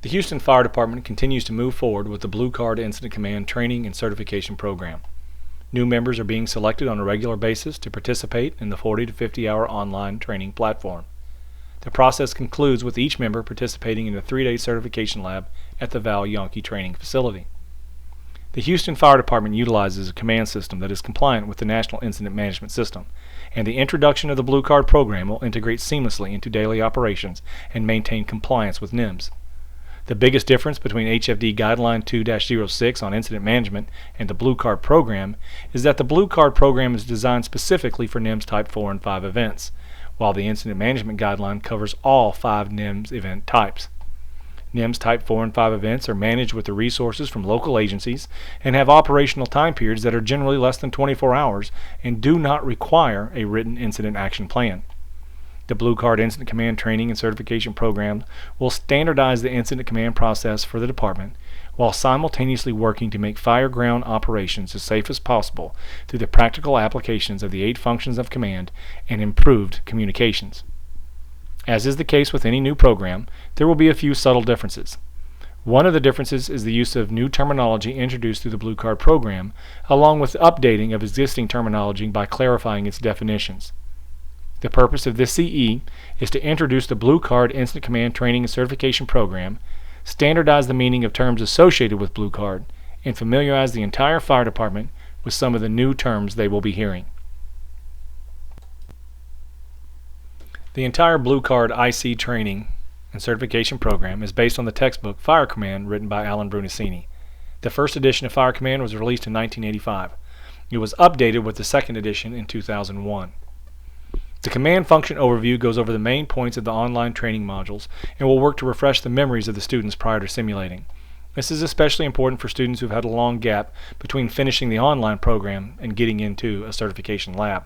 The Houston Fire Department continues to move forward with the Blue Card Incident Command Training and Certification Program. New members are being selected on a regular basis to participate in the 40 to 50 hour online training platform. The process concludes with each member participating in a 3-day certification lab at the Val Yonke Training Facility. The Houston Fire Department utilizes a command system that is compliant with the National Incident Management System, and the introduction of the Blue Card program will integrate seamlessly into daily operations and maintain compliance with NIMS. The biggest difference between HFD Guideline 2-06 on incident management and the Blue Card program is that the Blue Card program is designed specifically for NIMS Type 4 and 5 events, while the Incident Management Guideline covers all 5 NIMS event types. NIMS Type 4 and 5 events are managed with the resources from local agencies and have operational time periods that are generally less than 24 hours and do not require a written incident action plan. The Blue Card Incident Command Training and Certification Program will standardize the incident command process for the department while simultaneously working to make fire ground operations as safe as possible through the practical applications of the 8 functions of command and improved communications. As is the case with any new program, there will be a few subtle differences. One of the differences is the use of new terminology introduced through the Blue Card program, along with updating of existing terminology by clarifying its definitions. The purpose of this CE is to introduce the Blue Card Incident Command Training and Certification Program, standardize the meaning of terms associated with Blue Card, and familiarize the entire fire department with some of the new terms they will be hearing. The entire Blue Card IC training and certification program is based on the textbook Fire Command written by Alan Brunacini. The first edition of Fire Command was released in 1985. It was updated with the second edition in 2001. The command function overview goes over the main points of the online training modules and will work to refresh the memories of the students prior to simulating. This is especially important for students who have had a long gap between finishing the online program and getting into a certification lab.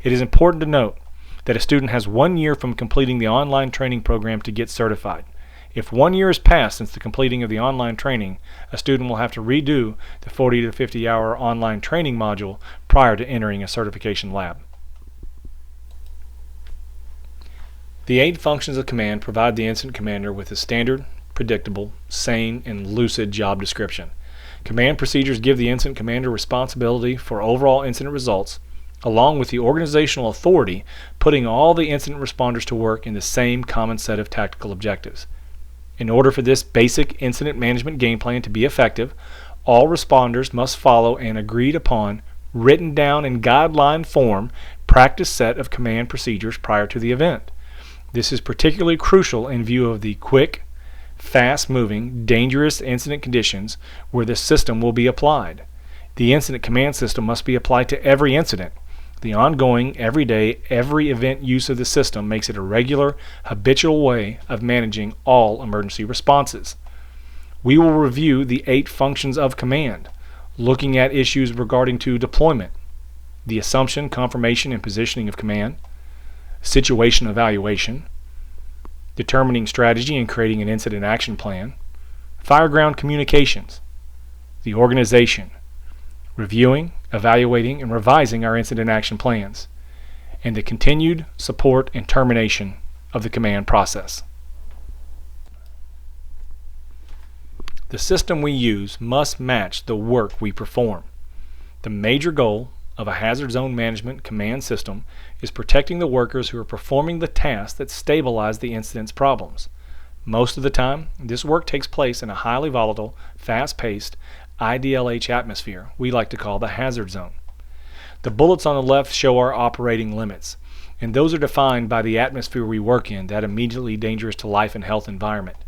It is important to note that a student has 1 year from completing the online training program to get certified. If 1 year has passed since the completing of the online training, a student will have to redo the 40 to 50 hour online training module prior to entering a certification lab. The 8 functions of command provide the incident commander with a standard, predictable, sane, and lucid job description. Command procedures give the incident commander responsibility for overall incident results, along with the organizational authority putting all the incident responders to work in the same common set of tactical objectives. In order for this basic incident management game plan to be effective, all responders must follow an agreed upon, written down in guideline form, practice set of command procedures prior to the event. This is particularly crucial in view of the quick, fast-moving, dangerous incident conditions where the system will be applied. The incident command system must be applied to every incident. The ongoing, everyday, every event use of the system makes it a regular, habitual way of managing all emergency responses. We will review the 8 functions of command, looking at issues regarding to deployment, the assumption, confirmation, and positioning of command, situation evaluation, determining strategy and creating an incident action plan, fireground communications, the organization, reviewing, evaluating, and revising our incident action plans, and the continued support and termination of the command process. The system we use must match the work we perform. The major goal of a hazard zone management command system is protecting the workers who are performing the tasks that stabilize the incident's problems. Most of the time, this work takes place in a highly volatile, fast-paced, IDLH atmosphere we like to call the hazard zone. The bullets on the left show our operating limits, and those are defined by the atmosphere we work in, that immediately dangerous to life and health environment.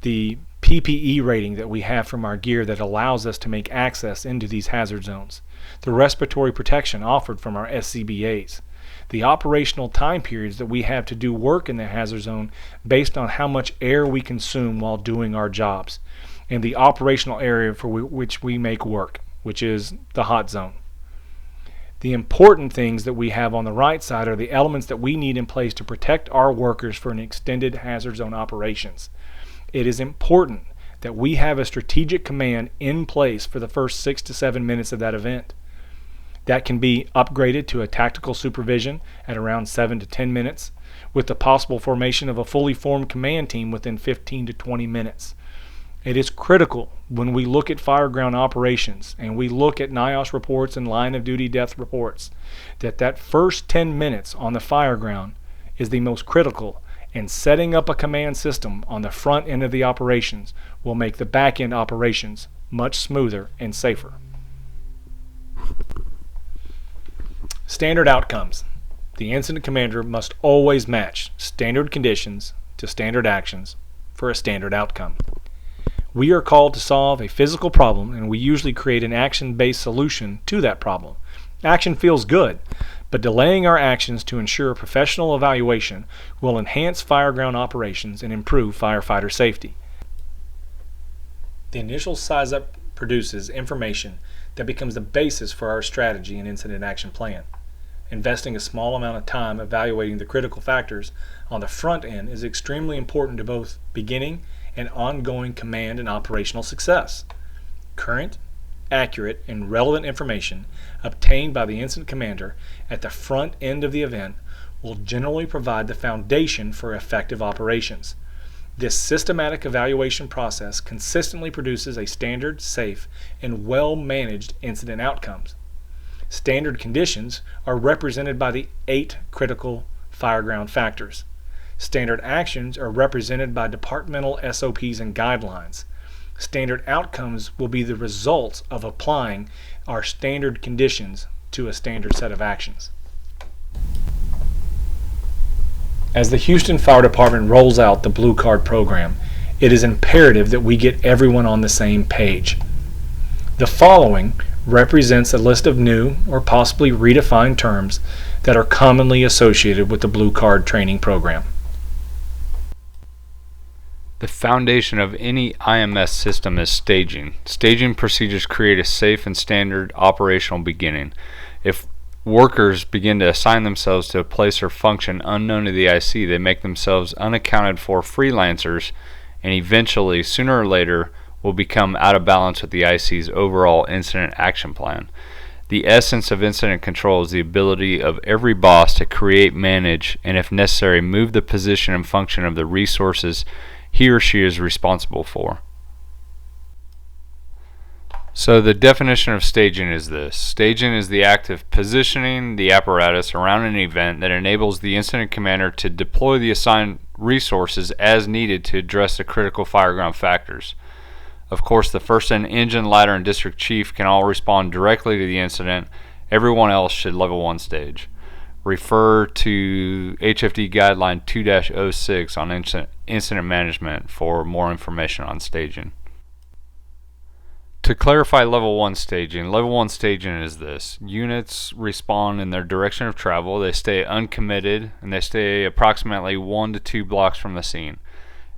The PPE rating that we have from our gear that allows us to make access into these hazard zones. The respiratory protection offered from our SCBAs. The operational time periods that we have to do work in the hazard zone based on how much air we consume while doing our jobs. And the operational area for which we make work, which is the hot zone. The important things that we have on the right side are the elements that we need in place to protect our workers for an extended hazard zone operations. It is important that we have a strategic command in place for the first 6 to 7 minutes of that event. That can be upgraded to a tactical supervision at around 7 to 10 minutes, with the possible formation of a fully formed command team within 15 to 20 minutes. It is critical when we look at fireground operations and we look at NIOS reports and line of duty death reports that first 10 minutes on the fireground is the most critical, and setting up a command system on the front end of the operations will make the back end operations much smoother and safer. Standard outcomes. The incident commander must always match standard conditions to standard actions for a standard outcome. We are called to solve a physical problem, and we usually create an action-based solution to that problem. Action feels good, but delaying our actions to ensure professional evaluation will enhance fireground operations and improve firefighter safety. The initial size-up produces information that becomes the basis for our strategy and incident action plan. Investing a small amount of time evaluating the critical factors on the front end is extremely important to both beginning and ongoing command and operational success. Current, accurate, and relevant information obtained by the incident commander at the front end of the event will generally provide the foundation for effective operations. This systematic evaluation process consistently produces a standard, safe, and well-managed incident outcomes. Standard conditions are represented by the 8 critical fireground factors. Standard actions are represented by departmental SOPs and guidelines. Standard outcomes will be the results of applying our standard conditions to a standard set of actions. As the Houston Fire Department rolls out the Blue Card program, it is imperative that we get everyone on the same page. The following represents a list of new or possibly redefined terms that are commonly associated with the Blue Card training program. The foundation of any IMS system is staging. Staging procedures create a safe and standard operational beginning. If workers begin to assign themselves to a place or function unknown to the IC, they make themselves unaccounted for freelancers, and eventually, sooner or later, will become out of balance with the IC's overall incident action plan. The essence of incident control is the ability of every boss to create, manage, and if necessary, move the position and function of the resources he or she is responsible for. So the definition of staging is this. Staging is the act of positioning the apparatus around an event that enables the incident commander to deploy the assigned resources as needed to address the critical fireground factors. Of course, the first engine, ladder, and district chief can all respond directly to the incident. Everyone else should level 1 stage. Refer to HFD Guideline 2-06 on incident management for more information on staging. To clarify level 1 staging is this. Units respond in their direction of travel, they stay uncommitted, and they stay approximately 1 to 2 blocks from the scene.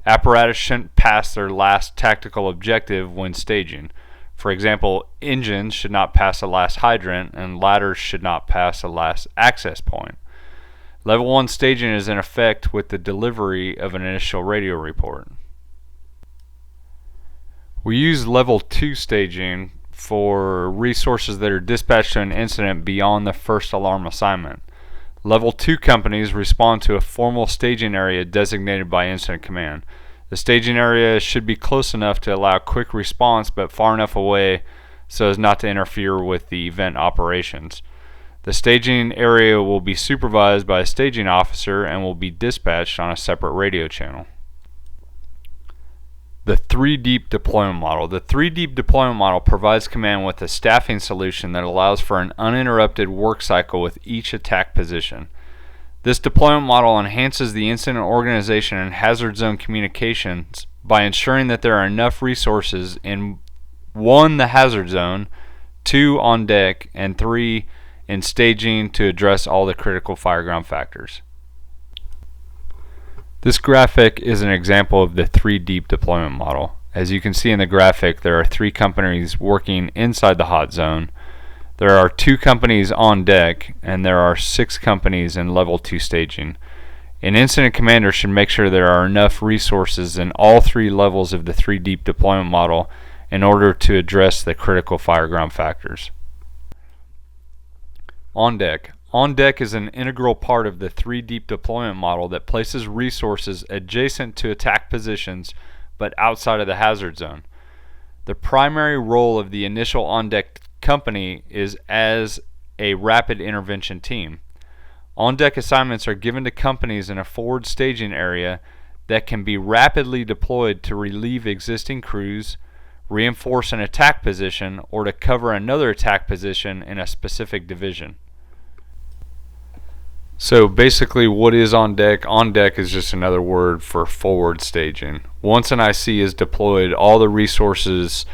Apparatus shouldn't pass their last tactical objective when staging. For example, engines should not pass the last hydrant, and ladders should not pass the last access point. Level 1 staging is in effect with the delivery of an initial radio report. We use level 2 staging for resources that are dispatched to an incident beyond the first alarm assignment. Level 2 companies respond to a formal staging area designated by incident command. The staging area should be close enough to allow quick response, but far enough away so as not to interfere with the event operations. The staging area will be supervised by a staging officer and will be dispatched on a separate radio channel. The 3-deep deployment model. The 3-deep deployment model provides command with a staffing solution that allows for an uninterrupted work cycle with each attack position. This deployment model enhances the incident organization and hazard zone communications by ensuring that there are enough resources in 1, the hazard zone, 2, on deck, and 3, in staging to address all the critical fireground factors. This graphic is an example of the 3-deep deployment model. As you can see in the graphic, there are 3 companies working inside the hot zone. There are 2 companies on deck, and there are 6 companies in level 2 staging. An incident commander should make sure there are enough resources in all 3 levels of the 3-deep deployment model in order to address the critical fireground factors. On deck. On deck is an integral part of the 3 deep deployment model that places resources adjacent to attack positions but outside of the hazard zone. The primary role of the initial on deck company is as a rapid intervention team. On deck assignments are given to companies in a forward staging area that can be rapidly deployed to relieve existing crews, reinforce an attack position, or to cover another attack position in a specific division. So basically, what is on deck? On deck is just another word for forward staging. Once an IC is deployed, all the resources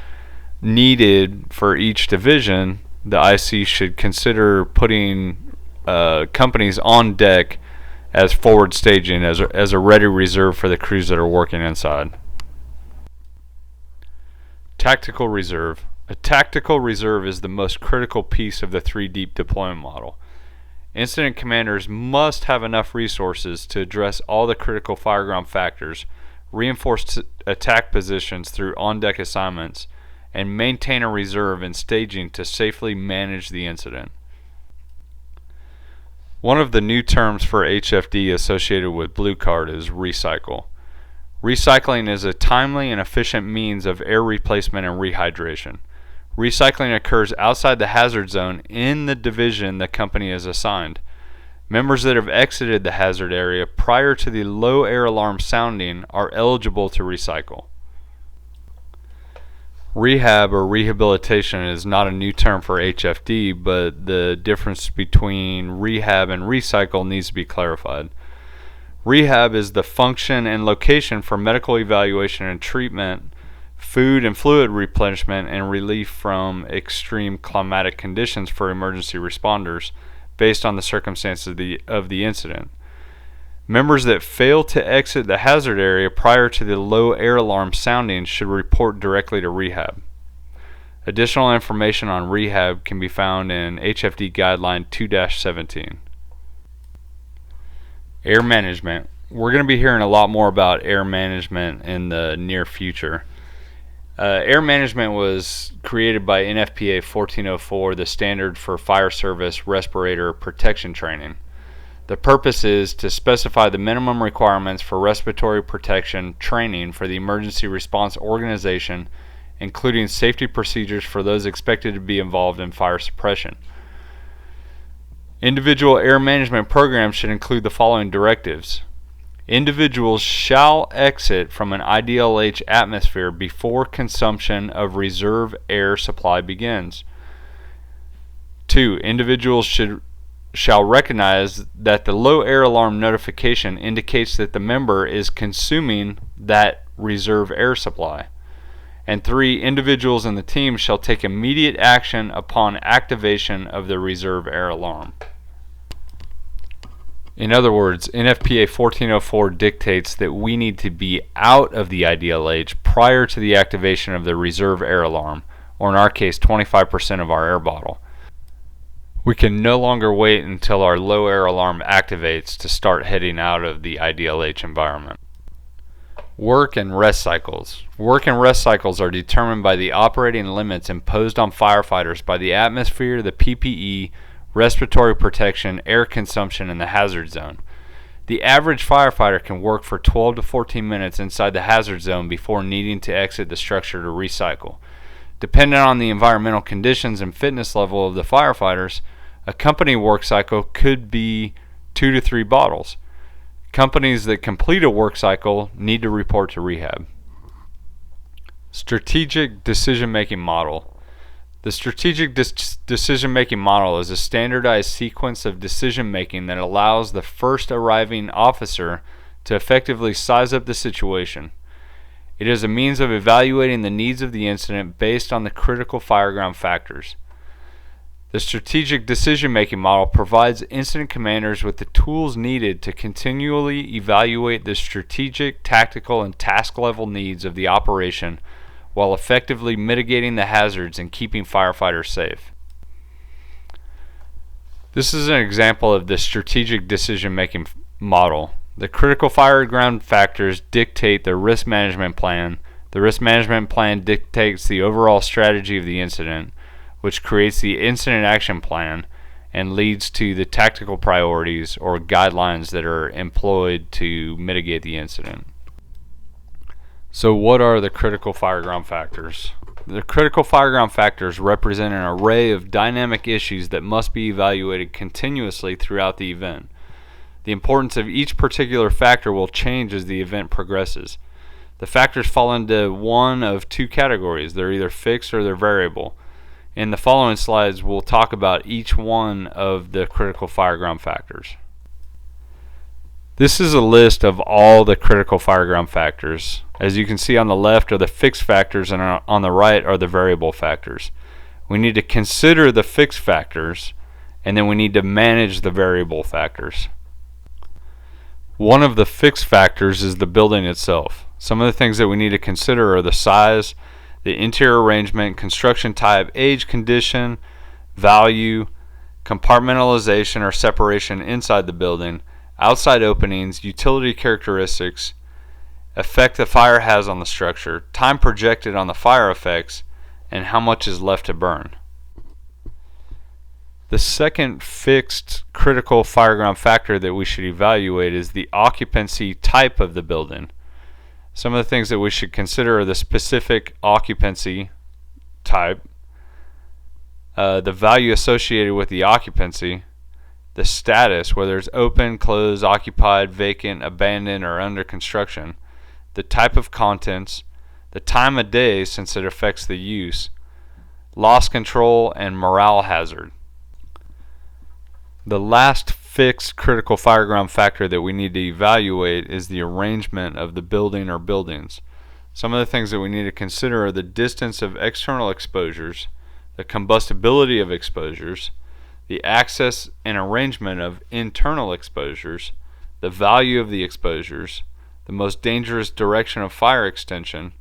needed for each division, the IC should consider putting companies on deck as forward staging, as a ready reserve for the crews that are working inside. Tactical reserve. A tactical reserve is the most critical piece of the 3 deep deployment model. Incident commanders must have enough resources to address all the critical fireground factors, reinforce attack positions through on-deck assignments, and maintain a reserve in staging to safely manage the incident. One of the new terms for HFD associated with Blue Card is recycle. Recycling is a timely and efficient means of air replacement and rehydration. Recycling occurs outside the hazard zone in the division the company is assigned. Members that have exited the hazard area prior to the low air alarm sounding are eligible to recycle. Rehab or rehabilitation is not a new term for HFD, but the difference between rehab and recycle needs to be clarified. Rehab is the function and location for medical evaluation and treatment, food and fluid replenishment, and relief from extreme climatic conditions for emergency responders based on the circumstances of the incident. Members that fail to exit the hazard area prior to the low air alarm sounding should report directly to Rehab. Additional information on Rehab can be found in HFD Guideline 2-17. Air management. We're going to be hearing a lot more about air management in the near future. Air management was created by NFPA 1404, the standard for fire service respirator protection training. The purpose is to specify the minimum requirements for respiratory protection training for the emergency response organization, including safety procedures for those expected to be involved in fire suppression. Individual air management programs should include the following directives. Individuals shall exit from an IDLH atmosphere before consumption of reserve air supply begins. 2. Individuals shall recognize that the low air alarm notification indicates that the member is consuming that reserve air supply. And 3. Individuals in the team shall take immediate action upon activation of the reserve air alarm. In other words, NFPA 1404 dictates that we need to be out of the IDLH prior to the activation of the reserve air alarm, or in our case, 25% of our air bottle. We can no longer wait until our low air alarm activates to start heading out of the IDLH environment. Work and rest cycles. Work and rest cycles are determined by the operating limits imposed on firefighters by the atmosphere, the PPE, respiratory protection, air consumption, and the hazard zone. The average firefighter can work for 12 to 14 minutes inside the hazard zone before needing to exit the structure to recycle. Depending on the environmental conditions and fitness level of the firefighters, a company work cycle could be 2 to 3 bottles. Companies that complete a work cycle need to report to Rehab. Strategic decision-making model. The strategic decision-making model is a standardized sequence of decision-making that allows the first arriving officer to effectively size up the situation. It is a means of evaluating the needs of the incident based on the critical fireground factors. The strategic decision-making model provides incident commanders with the tools needed to continually evaluate the strategic, tactical, and task-level needs of the operation while effectively mitigating the hazards and keeping firefighters safe. This is an example of the strategic decision-making model. The critical fireground factors dictate the risk management plan. The risk management plan dictates the overall strategy of the incident, which creates the incident action plan, and leads to the tactical priorities or guidelines that are employed to mitigate the incident. So what are the critical fireground factors? The critical fireground factors represent an array of dynamic issues that must be evaluated continuously throughout the event. The importance of each particular factor will change as the event progresses. The factors fall into one of two categories. They're either fixed or they're variable. In the following slides, we'll talk about each one of the critical fireground factors. This is a list of all the critical fireground factors. As you can see, on the left are the fixed factors and on the right are the variable factors. We need to consider the fixed factors, and then we need to manage the variable factors. One of the fixed factors is the building itself. Some of the things that we need to consider are the size, the interior arrangement, construction type, age, condition, value, compartmentalization or separation inside the building, outside openings, utility characteristics, effect the fire has on the structure, time projected on the fire effects, and how much is left to burn. The second fixed critical fireground factor that we should evaluate is the occupancy type of the building. Some of the things that we should consider are the specific occupancy type, the value associated with the occupancy, the status, whether it's open, closed, occupied, vacant, abandoned, or under construction, the type of contents, the time of day since it affects the use, loss control, and morale hazard. The last fixed critical fireground factor that we need to evaluate is the arrangement of the building or buildings. Some of the things that we need to consider are the distance of external exposures, the combustibility of exposures, the access and arrangement of internal exposures, the value of the exposures, the most dangerous direction of fire extension,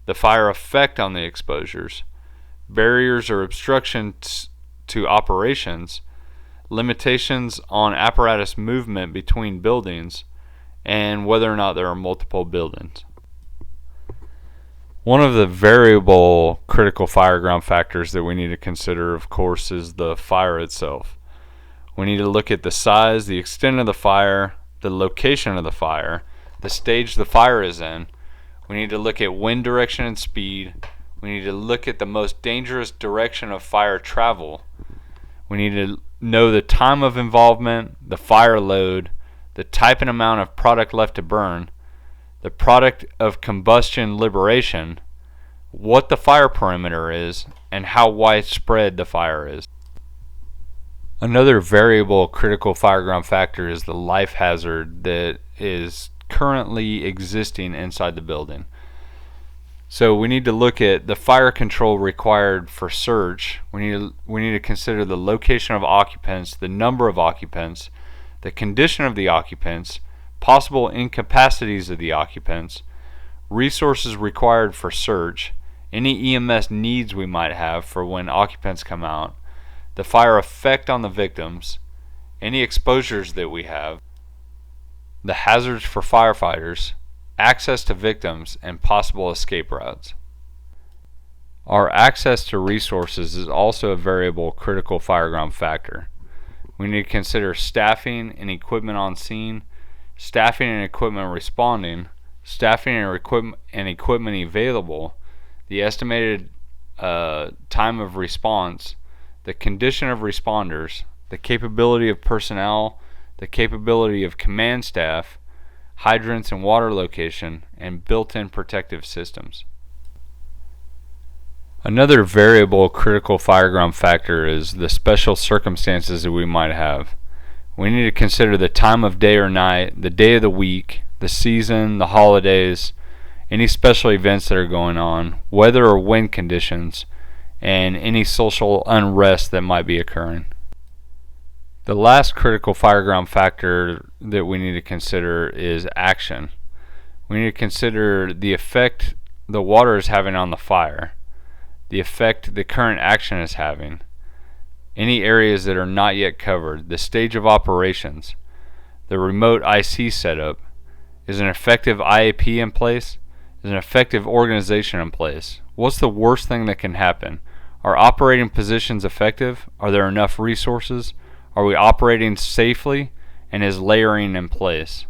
the fire effect on the exposures, barriers or obstructions to operations, limitations on apparatus movement between buildings, and whether or not there are multiple buildings. One of the variable critical fireground factors that we need to consider, of course, is the fire itself. We need to look at the size, the extent of the fire, the location of the fire, the stage the fire is in. We need to look at wind direction and speed. We need to look at the most dangerous direction of fire travel. We need to know the time of involvement, the fire load, the type and amount of product left to burn, the product of combustion liberation, what the fire perimeter is, and how widespread the fire is. Another variable critical fireground factor is the life hazard that is currently existing inside the building. So we need to look at the fire control required for search. We need to consider the location of occupants, the number of occupants, the condition of the occupants, possible incapacities of the occupants, resources required for search, any EMS needs we might have for when occupants come out, the fire effect on the victims, any exposures that we have, the hazards for firefighters, access to victims, and possible escape routes. Our access to resources is also a variable critical fireground factor. We need to consider staffing and equipment on scene, staffing and equipment responding, staffing and equipment available, the estimated time of response, the condition of responders, the capability of personnel, the capability of command staff, hydrants and water location, and built-in protective systems. Another variable critical fireground factor is the special circumstances that we might have. We need to consider the time of day or night, the day of the week, the season, the holidays, any special events that are going on, weather or wind conditions, and any social unrest that might be occurring. The last critical fireground factor that we need to consider is action. We need to consider the effect the water is having on the fire, the effect the current action is having, any areas that are not yet covered, the stage of operations, the remote IC setup, is an effective IAP in place, is an effective organization in place, what's the worst thing that can happen, Are operating positions effective? Are there enough resources? Are we operating safely? And is layering in place?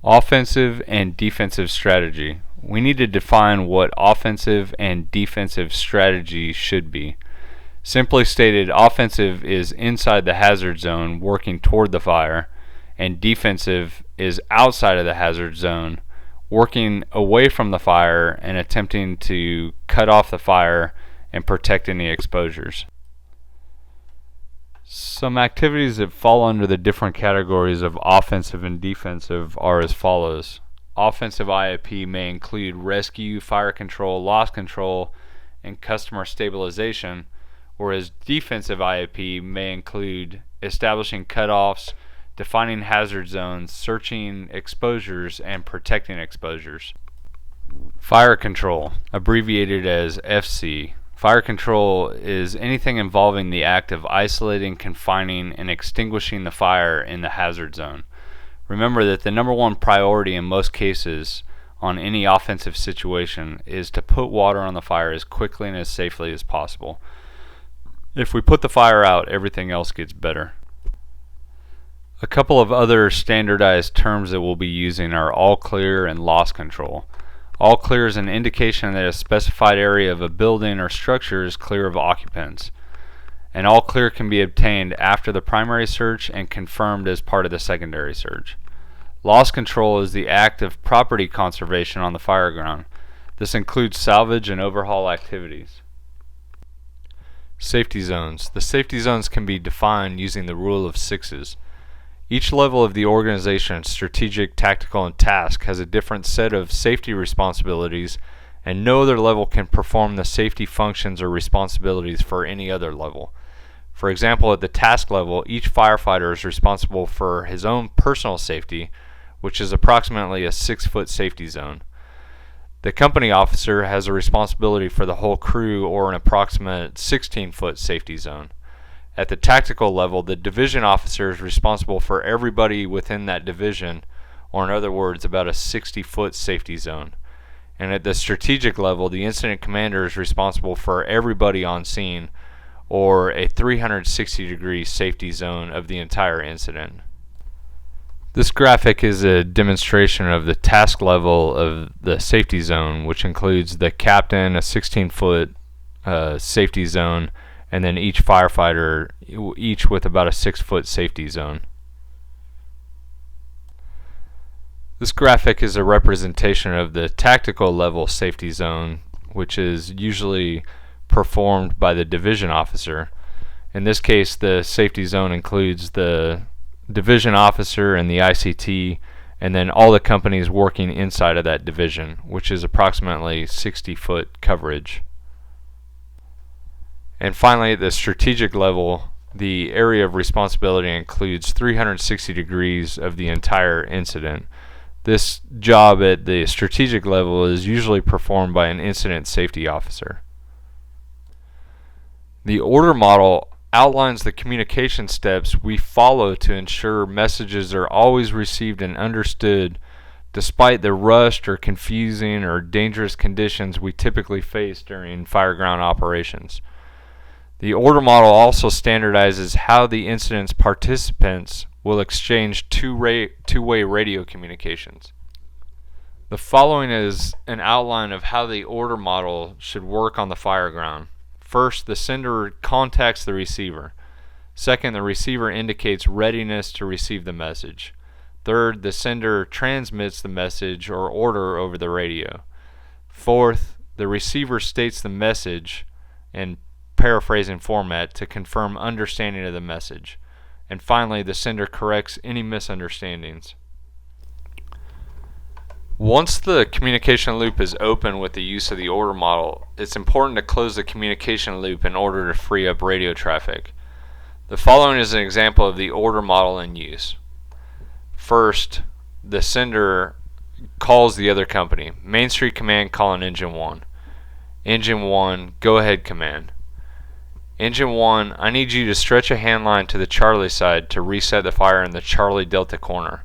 Offensive and defensive strategy. We need to define what offensive and defensive strategy should be. Simply stated, offensive is inside the hazard zone working toward the fire, and defensive is outside of the hazard zone working away from the fire and attempting to cut off the fire and protect any exposures. Some activities that fall under the different categories of offensive and defensive are as follows. Offensive IAP may include rescue, fire control, loss control, and customer stabilization, whereas defensive IAP may include establishing cutoffs, defining hazard zones, searching exposures, and protecting exposures. Fire control, abbreviated as FC. Fire control is anything involving the act of isolating, confining, and extinguishing the fire in the hazard zone. Remember that the number one priority in most cases on any offensive situation is to put water on the fire as quickly and as safely as possible. If we put the fire out, everything else gets better. A couple of other standardized terms that we'll be using are all clear and loss control. All clear is an indication that a specified area of a building or structure is clear of occupants. And all clear can be obtained after the primary search and confirmed as part of the secondary search. Loss control is the act of property conservation on the fireground. This includes salvage and overhaul activities. Safety zones. The safety zones can be defined using the rule of sixes. Each level of the organization, strategic, tactical, and task, has a different set of safety responsibilities, and no other level can perform the safety functions or responsibilities for any other level. For example, at the task level, each firefighter is responsible for his own personal safety, which is approximately a 6-foot safety zone. The company officer has a responsibility for the whole crew, or an approximate 16-foot safety zone. At the tactical level, the division officer is responsible for everybody within that division, or in other words, about a 60-foot safety zone. And at the strategic level, the incident commander is responsible for everybody on scene, or a 360-degree safety zone of the entire incident. This graphic is a demonstration of the task level of the safety zone, which includes the captain, a 16-foot safety zone, and then each firefighter, each with about a 6-foot safety zone. This graphic is a representation of the tactical level safety zone, which is usually performed by the division officer. In this case, the safety zone includes the division officer and the ICT, and then all the companies working inside of that division, which is approximately 60-foot coverage. And finally, at the strategic level, the area of responsibility includes 360 degrees of the entire incident. This job at the strategic level is usually performed by an incident safety officer. The order model outlines the communication steps we follow to ensure messages are always received and understood despite the rushed or confusing or dangerous conditions we typically face during fireground operations. The order model also standardizes how the incident's participants will exchange two-way radio communications. The following is an outline of how the order model should work on the fireground. First, the sender contacts the receiver. Second, the receiver indicates readiness to receive the message. Third, the sender transmits the message or order over the radio. Fourth, the receiver states the message in paraphrasing format to confirm understanding of the message. And finally, the sender corrects any misunderstandings. Once the communication loop is open with the use of the order model, it's important to close the communication loop in order to free up radio traffic. The following is an example of the order model in use. First, the sender calls the other company. Main Street Command calling Engine 1. Engine 1, go ahead command. Engine 1, I need you to stretch a hand line to the Charlie side to reset the fire in the Charlie Delta corner.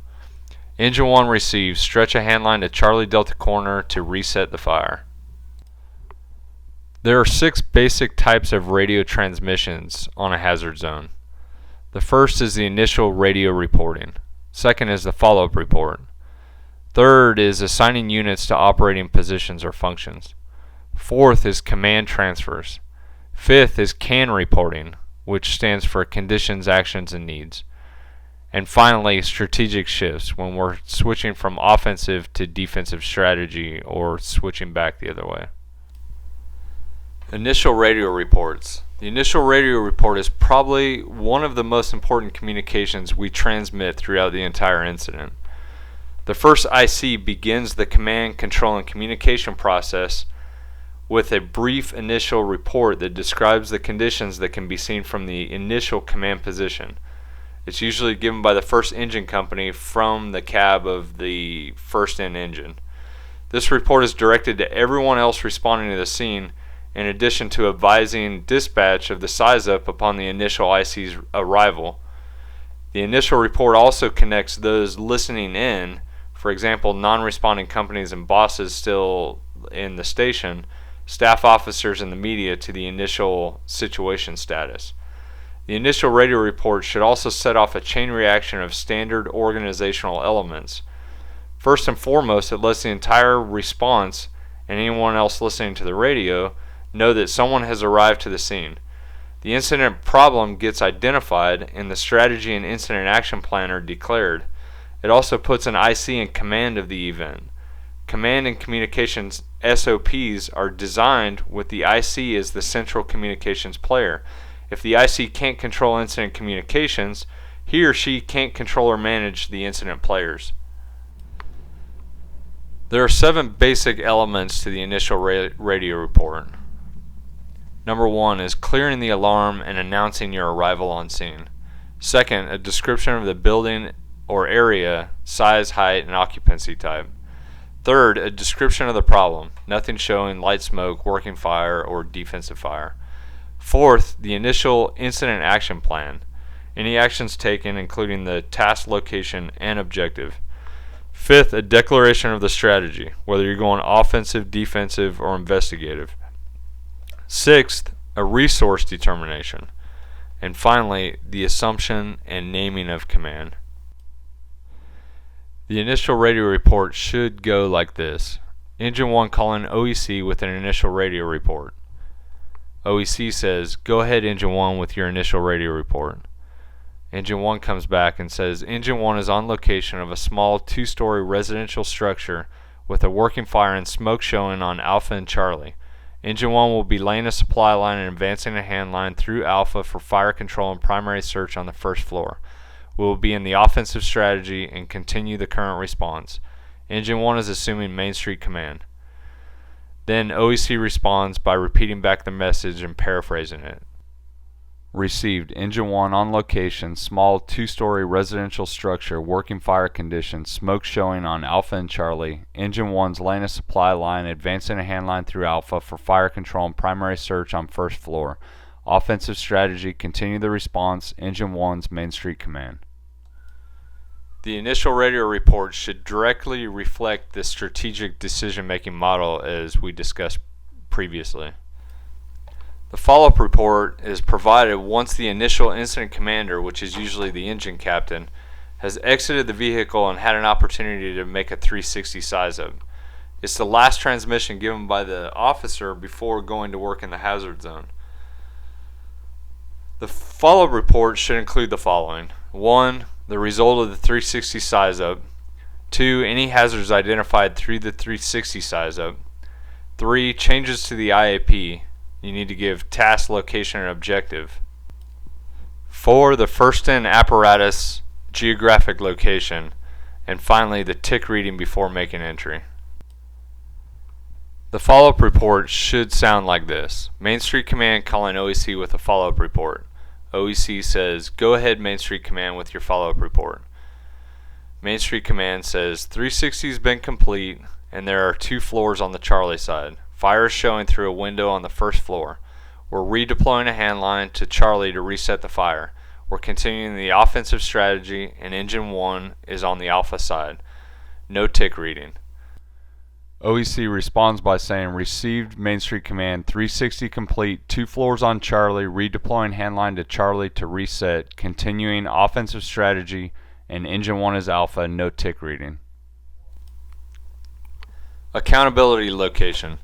Engine 1 receives, stretch a hand line to Charlie Delta corner to reset the fire. There are 6 basic types of radio transmissions on a hazard zone. The first is the initial radio reporting. Second is the follow-up report. Third is assigning units to operating positions or functions. Fourth is command transfers. Fifth is CAN reporting, which stands for conditions, actions, and needs. And finally, strategic shifts, when we're switching from offensive to defensive strategy or switching back the other way. Initial radio reports. The initial radio report is probably one of the most important communications we transmit throughout the entire incident. The first IC begins the command, control, and communication process with a brief initial report that describes the conditions that can be seen from the initial command position. It's usually given by the first engine company from the cab of the first in engine. This report is directed to everyone else responding to the scene, in addition to advising dispatch of the size up upon the initial IC's arrival. The initial report also connects those listening in, for example, non-responding companies and bosses still in the station, staff officers, and the media, to the initial situation status. The initial radio report should also set off a chain reaction of standard organizational elements. First and foremost, it lets the entire response and anyone else listening to the radio know that someone has arrived to the scene. The incident problem gets identified and the strategy and incident action plan are declared. It also puts an IC in command of the event. Command and communications SOPs are designed with the IC as the central communications player. If the IC can't control incident communications, he or she can't control or manage the incident players. There are 7 basic elements to the initial radio report. Number 1 is clearing the alarm and announcing your arrival on scene. Second, a description of the building or area, size, height, and occupancy type. Third, a description of the problem, nothing showing light smoke, working fire, or defensive fire. Fourth, the initial incident action plan, any actions taken including the task location and objective. Fifth, a declaration of the strategy, whether you're going offensive, defensive, or investigative. Sixth, a resource determination. And finally, the assumption and naming of command. The initial radio report should go like this. Engine 1 calling OEC with an initial radio report. OEC says, "Go ahead, Engine 1, with your initial radio report." Engine 1 comes back and says, "Engine 1 is on location of a small 2-story residential structure with a working fire and smoke showing on Alpha and Charlie. Engine 1 will be laying a supply line and advancing a hand line through Alpha for fire control and primary search on the first floor. We will be in the offensive strategy and continue the current response. Engine 1 is assuming Main Street command." Then OEC responds by repeating back the message and paraphrasing it. Received. Engine 1 on location, small 2-story residential structure, working fire conditions, smoke showing on Alpha and Charlie. Engine 1's laying a supply line, advancing a hand line through Alpha for fire control and primary search on first floor. Offensive strategy, continue the response. Engine 1's Main Street command. The initial radio report should directly reflect the strategic decision-making model as we discussed previously. The follow-up report is provided once the initial incident commander, which is usually the engine captain, has exited the vehicle and had an opportunity to make a 360 size-up. It's the last transmission given by the officer before going to work in the hazard zone. The follow-up report should include the following. 1. The result of the 360 size-up. 2. Any hazards identified through the 360 size-up. 3. Changes to the IAP. You need to give task, location, and objective. 4. The first in apparatus, geographic location. And finally, the tick reading before making entry. The follow-up report should sound like this. Main Street Command calling OEC with a follow-up report. OEC says, "Go ahead, Main Street Command, with your follow-up report." Main Street Command says, 360 has been complete and there are 2 floors on the Charlie side. Fire is showing through a window on the first floor. We're redeploying a hand line to Charlie to reset the fire. We're continuing the offensive strategy and Engine 1 is on the Alpha side. No tick reading. OEC responds by saying, received Main Street Command 360 complete, 2 floors on Charlie, redeploying handline to Charlie to reset, continuing offensive strategy, and engine 1 is alpha, no tick reading. Accountability location.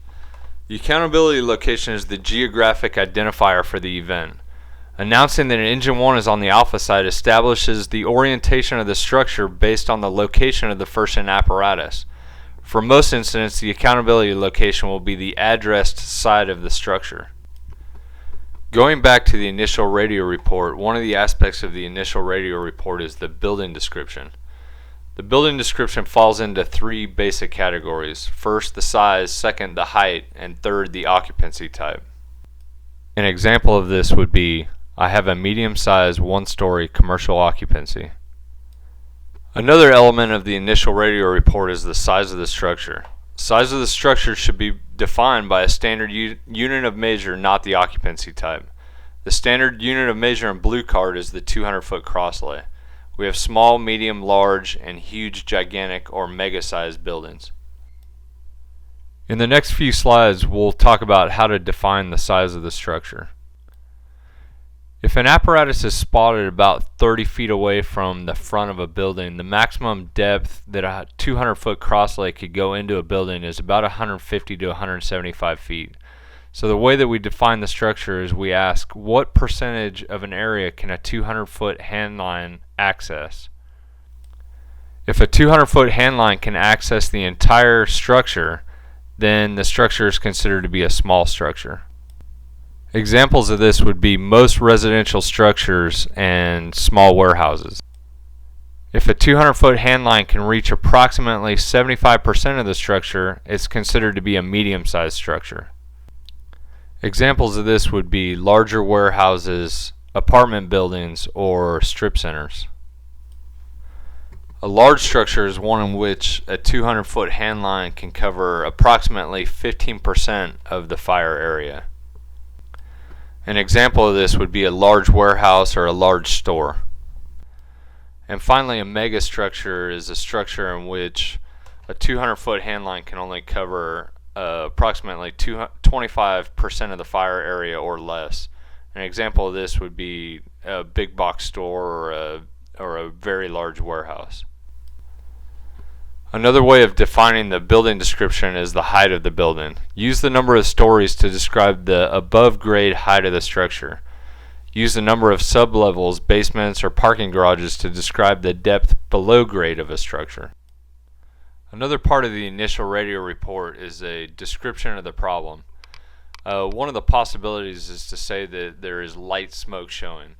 The accountability location is the geographic identifier for the event. Announcing that engine 1 is on the alpha side establishes the orientation of the structure based on the location of the first-in apparatus. For most incidents, the accountability location will be the addressed side of the structure. Going back to the initial radio report, one of the aspects of the initial radio report is the building description. The building description falls into 3 basic categories. First, the size, second, the height, and third, the occupancy type. An example of this would be, I have a medium-sized 1-story commercial occupancy. Another element of the initial radio report is the size of the structure. Size of the structure should be defined by a standard unit of measure, not the occupancy type. The standard unit of measure in Blue Card is the 200-foot crosslay. We have small, medium, large, and huge, gigantic, or mega-sized buildings. In the next few slides, we'll talk about how to define the size of the structure. If an apparatus is spotted about 30 feet away from the front of a building, the maximum depth that a 200-foot crosslay could go into a building is about 150 to 175 feet. So the way that we define the structure is we ask, what percentage of an area can a 200-foot handline access? If a 200-foot handline can access the entire structure, then the structure is considered to be a small structure. Examples of this would be most residential structures and small warehouses. If a 200-foot handline can reach approximately 75% of the structure, it's considered to be a medium-sized structure. Examples of this would be larger warehouses, apartment buildings, or strip centers. A large structure is one in which a 200-foot handline can cover approximately 15% of the fire area. An example of this would be a large warehouse or a large store. And finally, a megastructure is a structure in which a 200-foot handline can only cover approximately 25% of the fire area or less. An example of this would be a big box store or a very large warehouse. Another way of defining the building description is the height of the building. Use the number of stories to describe the above grade height of the structure. Use the number of sublevels, basements, or parking garages to describe the depth below grade of a structure. Another part of the initial radio report is a description of the problem. One of the possibilities is to say that there is light smoke showing.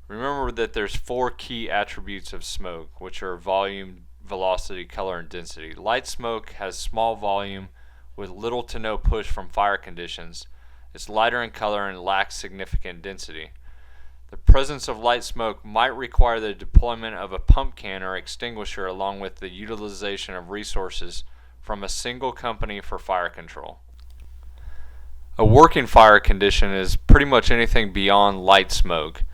Remember that there's 4 key attributes of smoke, which are volume, velocity, color, and density. Light smoke has small volume with little to no push from fire conditions. It's lighter in color and lacks significant density. The presence of light smoke might require the deployment of a pump can or extinguisher along with the utilization of resources from a single company for fire control. A working fire condition is pretty much anything beyond light smoke.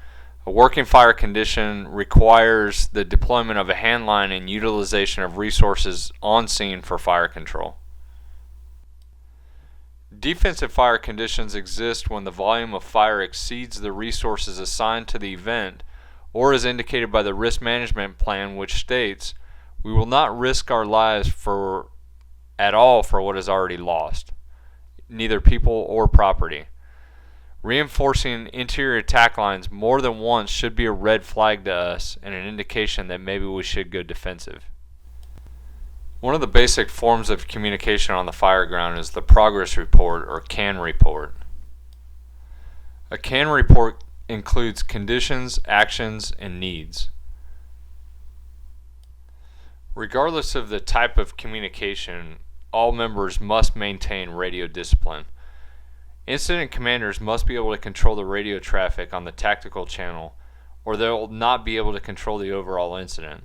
A working fire condition requires the deployment of a handline and utilization of resources on scene for fire control. Defensive fire conditions exist when the volume of fire exceeds the resources assigned to the event, or is indicated by the risk management plan, which states, we will not risk our lives at all for what is already lost, neither people or property. Reinforcing interior attack lines more than once should be a red flag to us and an indication that maybe we should go defensive. One of the basic forms of communication on the fire ground is the progress report or CAN report. A CAN report includes conditions, actions, and needs. Regardless of the type of communication, all members must maintain radio discipline. Incident commanders must be able to control the radio traffic on the tactical channel, or they will not be able to control the overall incident.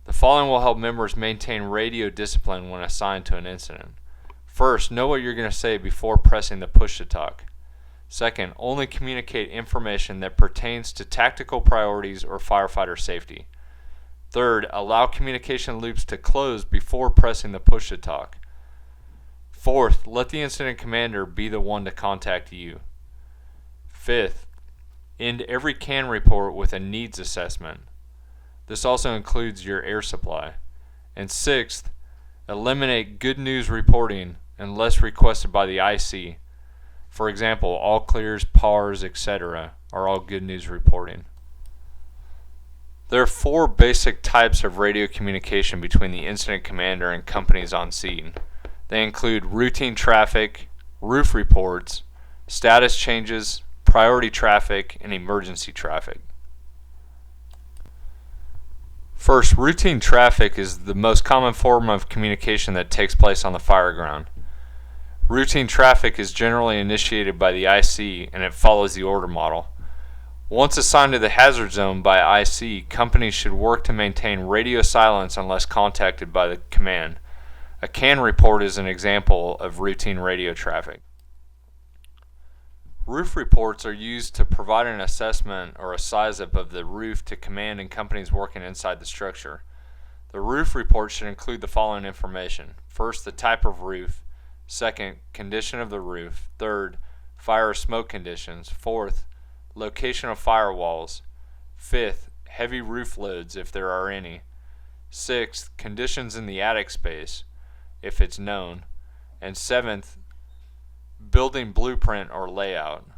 The following will help members maintain radio discipline when assigned to an incident. First, know what you're going to say before pressing the push to talk. Second, only communicate information that pertains to tactical priorities or firefighter safety. Third, allow communication loops to close before pressing the push to talk. Fourth, let the incident commander be the one to contact you. Fifth, end every CAN report with a needs assessment. This also includes your air supply. And sixth, eliminate good news reporting unless requested by the IC. For example, all clears, PARs, etc. are all good news reporting. There are 4 basic types of radio communication between the incident commander and companies on scene. They include routine traffic, roof reports, status changes, priority traffic, and emergency traffic. First, routine traffic is the most common form of communication that takes place on the fire ground. Routine traffic is generally initiated by the IC and it follows the order model. Once assigned to the hazard zone by IC, companies should work to maintain radio silence unless contacted by the command. A CAN report is an example of routine radio traffic. Roof reports are used to provide an assessment or a size-up of the roof to command and companies working inside the structure. The roof report should include the following information. First, the type of roof. Second, condition of the roof. Third, fire or smoke conditions. Fourth, location of firewalls. Fifth, heavy roof loads if there are any. Sixth, conditions in the attic space if it's known. And seventh, building blueprint or layout.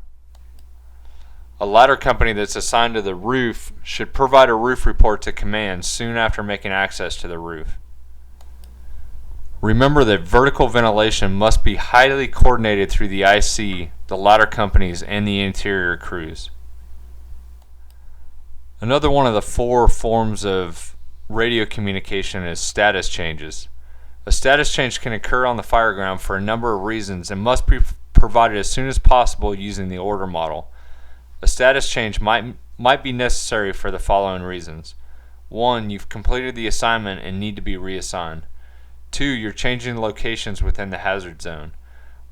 A ladder company that's assigned to the roof should provide a roof report to command soon after making access to the roof. Remember that vertical ventilation must be highly coordinated through the IC, the ladder companies, and the interior crews. Another one of the 4 forms of radio communication is status changes. A status change can occur on the fire ground for a number of reasons and must be provided as soon as possible using the order model. A status change might be necessary for the following reasons. 1. You've completed the assignment and need to be reassigned. 2. You're changing locations within the hazard zone.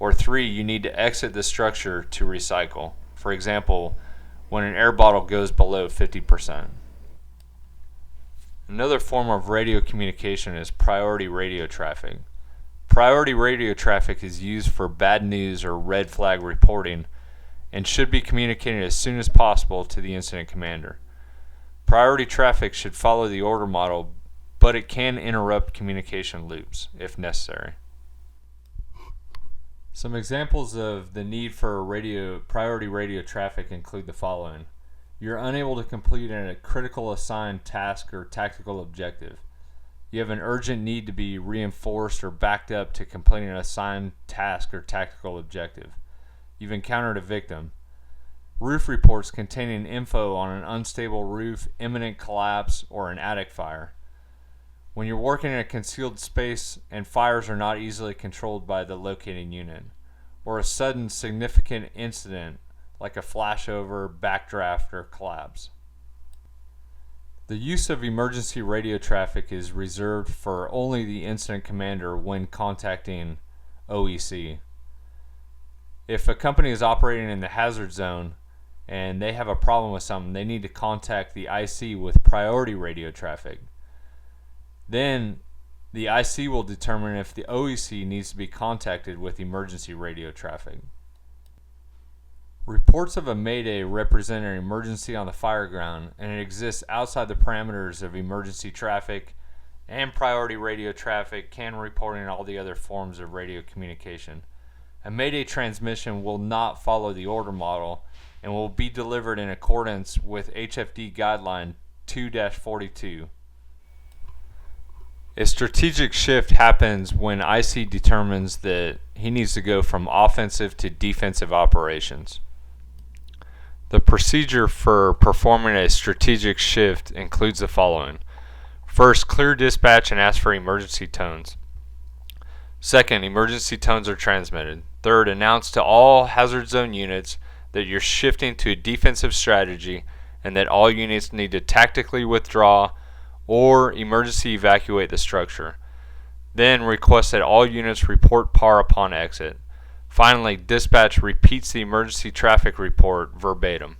Or 3. You need to exit the structure to recycle. For example, when an air bottle goes below 50%. Another form of radio communication is priority radio traffic. Priority radio traffic is used for bad news or red flag reporting and should be communicated as soon as possible to the incident commander. Priority traffic should follow the order model, but it can interrupt communication loops if necessary. Some examples of the need for priority radio traffic include the following. You're unable to complete a critical assigned task or tactical objective. You have an urgent need to be reinforced or backed up to complete an assigned task or tactical objective. You've encountered a victim. Roof reports containing info on an unstable roof, imminent collapse, or an attic fire. When you're working in a concealed space and fires are not easily controlled by the locating unit, or a sudden significant incident like a flashover, backdraft, or collapse. The use of emergency radio traffic is reserved for only the incident commander when contacting OEC. If a company is operating in the hazard zone and they have a problem with something, they need to contact the IC with priority radio traffic. Then the IC will determine if the OEC needs to be contacted with emergency radio traffic. Reports of a mayday represent an emergency on the fire ground, and it exists outside the parameters of emergency traffic and priority radio traffic, CAN reporting, and all the other forms of radio communication. A mayday transmission will not follow the order model and will be delivered in accordance with HFD guideline 2-42. A strategic shift happens when IC determines that he needs to go from offensive to defensive operations. The procedure for performing a strategic shift includes the following. First, clear dispatch and ask for emergency tones. Second, emergency tones are transmitted. Third, announce to all hazard zone units that you're shifting to a defensive strategy and that all units need to tactically withdraw or emergency evacuate the structure. Then request that all units report PAR upon exit. Finally, dispatch repeats the emergency traffic report verbatim.